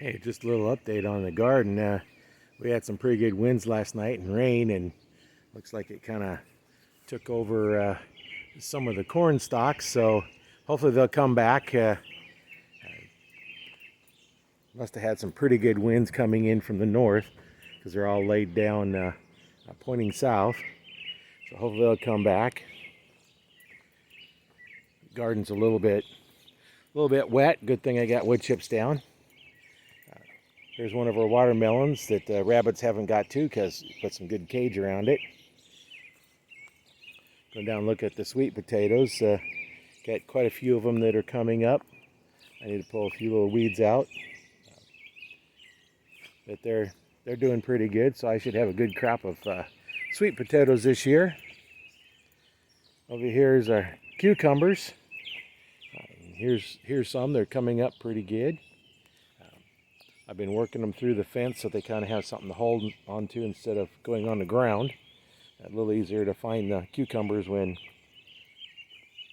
Hey, just a little update on the garden. We had some pretty good winds last night and rain, and looks like it kind of took over some of the corn stalks. So hopefully they'll come back. Must have had some pretty good winds coming in from the north because they're all laid down pointing south. So hopefully they'll come back. Garden's a little bit wet. Good thing I got wood chips down. Here's one of our watermelons that rabbits haven't got to because we put some good cage around it. Go down and look at the sweet potatoes. Got quite a few of them that are coming up. I need to pull a few little weeds out. But they're doing pretty good, so I should have a good crop of sweet potatoes this year. Over here is our cucumbers. Here's some. They're coming up pretty good. I've been working them through the fence so they kind of have something to hold onto instead of going on the ground. A little easier to find the cucumbers when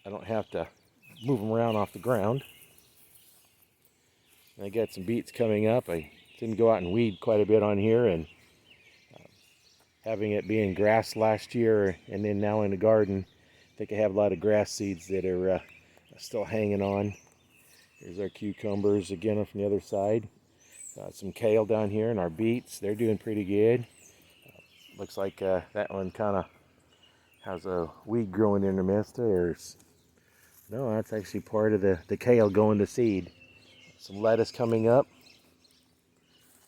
I don't have to move them around off the ground. And I got some beets coming up. I didn't go out and weed quite a bit on here, and having it being grass last year and then now in the garden, I think I have a lot of grass seeds that are still hanging on. Here's our cucumbers again from the other side. Got some kale down here and our beets. They're doing pretty good. Looks like that one kind of has a weed growing in the midst. No, that's actually part of the kale going to seed. Some lettuce coming up.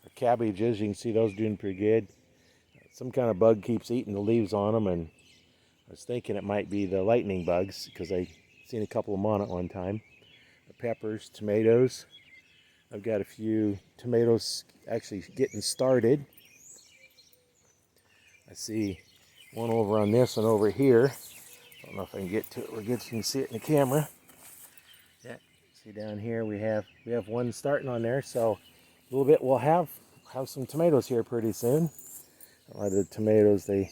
Our cabbages, you can see those doing pretty good. Some kind of bug keeps eating the leaves on them, and I was thinking it might be the lightning bugs because I seen a couple of them on at one time. Peppers, tomatoes. I've got a few tomatoes actually getting started. I see one over on this one over here. Don't know if I can get to it where you can see it in the camera. Yeah, see down here we have one starting on there. So a little bit we'll have some tomatoes here pretty soon. A lot of the tomatoes, they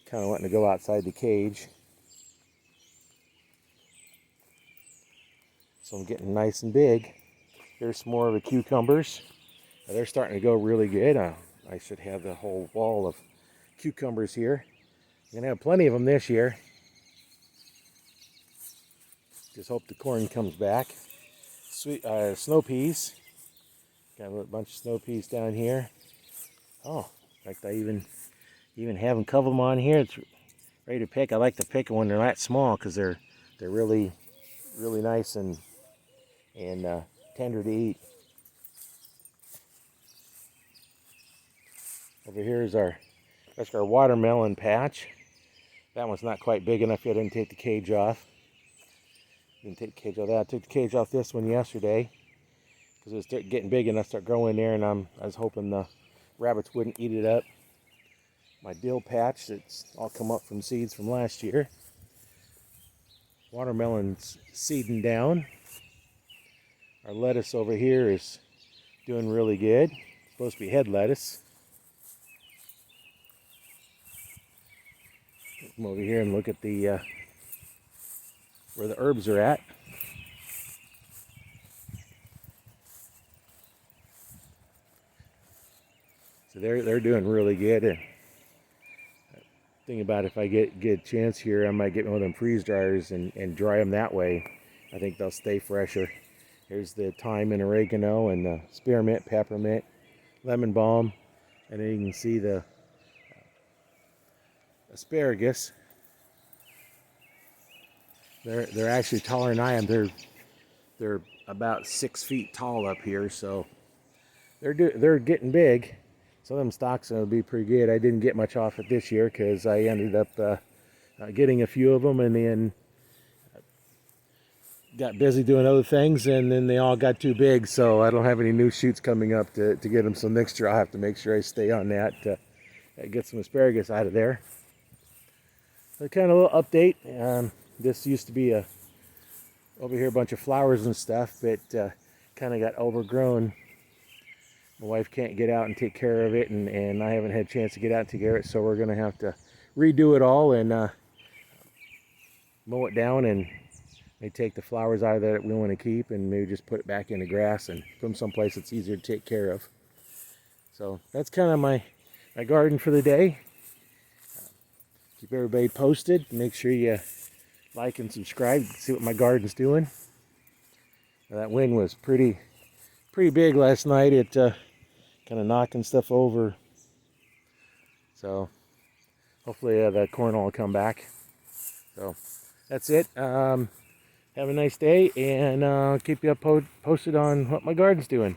kind of wanting to go outside the cage. So I'm getting nice and big. Here's some more of the cucumbers. They're starting to go really good. I should have the whole wall of cucumbers here. I'm gonna have plenty of them this year. Just hope the corn comes back. Sweet snow peas. Got a bunch of snow peas down here. Oh, in fact, I even have them cover them on here. It's ready to pick. I like to pick them when they're that small because they're really nice and tender to eat. Over here is that's our watermelon patch. That one's not quite big enough yet. I didn't take the cage off. Didn't take the cage off that. I took the cage off this one yesterday because it was getting big enough to start growing there, and I was hoping the rabbits wouldn't eat it up. My dill patch that's all come up from seeds from last year. Watermelon's seeding down. Our lettuce over here is doing really good. It's supposed to be head lettuce. Come over here and look at the where the herbs are at. So they're doing really good. And thinking about if I get a chance here, I might get one of them freeze dryers and dry them that way. I think they'll stay fresher. Here's the thyme and oregano and the spearmint, peppermint, lemon balm, and then you can see the asparagus. They're actually taller than I am. They're about 6 feet tall up here, so they're getting big. Some of them stalks will be pretty good. I didn't get much off it this year because I ended up getting a few of them and then got busy doing other things, and then they all got too big, so I don't have any new shoots coming up to get them. So next year I'll have to make sure I stay on that to get some asparagus out of there. So kind of a little update. This used to be over here a bunch of flowers and stuff, but kind of got overgrown. My wife can't get out and take care of it, and I haven't had a chance to get out and take care of it, so we're going to have to redo it all and mow it down and May take the flowers out of there that we want to keep and maybe just put it back into grass and put them someplace that's easier to take care of. So that's kind of my garden for the day. Keep everybody posted. Make sure you like and subscribe to see what my garden's doing. That wind was pretty big last night. It kind of knocking stuff over. So hopefully the corn will come back. So that's it. Have a nice day, and keep you posted on what my garden's doing.